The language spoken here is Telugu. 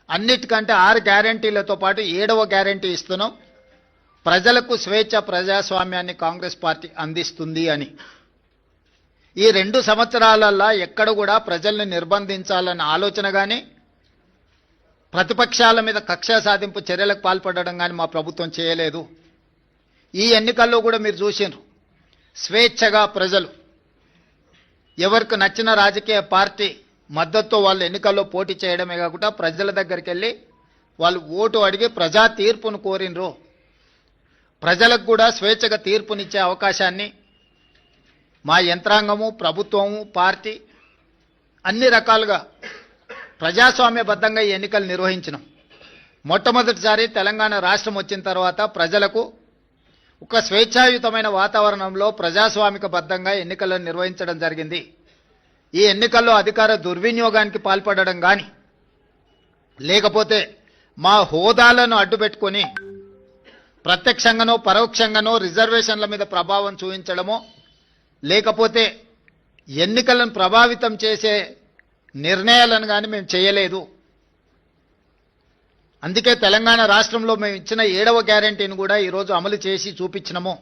అన్నిటికంటే 6 గ్యారెంటీలతో పాటు 7వ గ్యారెంటీ ఇస్తున్నాం. ప్రజలకు స్వేచ్ఛ ప్రజాస్వామ్యాన్ని కాంగ్రెస్ పార్టీ అందిస్తుంది అని. ఈ 2 సంవత్సరాలల్లో ఎక్కడ కూడా ప్రజల్ని నిర్బంధించాలన్న ఆలోచన కానీ, ప్రతిపక్షాల మీద కక్ష సాధింపు చర్యలకు పాల్పడడం కానీ మా ప్రభుత్వం చేయలేదు. ఈ ఎన్నికల్లో కూడా మీరు చూసినారు, స్వేచ్ఛగా ప్రజలు ఎవరికి నచ్చిన రాజకీయ పార్టీ మద్దతుతో వాళ్ళు ఎన్నికల్లో పోటీ చేయడమే కాకుండా ప్రజల దగ్గరికి వెళ్ళి వాళ్ళు ఓటు అడిగి ప్రజా తీర్పును కోరినరు. ప్రజలకు కూడా స్వేచ్ఛగా తీర్పునిచ్చే అవకాశాన్ని మా యంత్రాంగము, ప్రభుత్వము, పార్టీ అన్ని రకాలుగా ప్రజాస్వామ్యబద్ధంగా ఈ ఎన్నికలు నిర్వహించినాం. మొట్టమొదటిసారి తెలంగాణ రాష్ట్రం వచ్చిన తర్వాత ప్రజలకు ఒక స్వేచ్ఛాయుతమైన వాతావరణంలో ప్రజాస్వామికబద్ధంగా ఎన్నికలను నిర్వహించడం జరిగింది. ఈ ఎన్నికల్లో అధికార దుర్వినియోగానికి పాల్పడడం కానీ, లేకపోతే మా హోదాలను అడ్డుపెట్టుకొని ప్రత్యక్షంగానో పరోక్షంగానో రిజర్వేషన్ల మీద ప్రభావం చూపించడమో, లేకపోతే ఎన్నికలను ప్రభావితం చేసే నిర్ణయాలను కానీ మేము చేయలేదు. అందుకే తెలంగాణ రాష్ట్రంలో మేము ఇచ్చిన 7వ గ్యారెంటీని కూడా ఈరోజు అమలు చేసి చూపించినాము.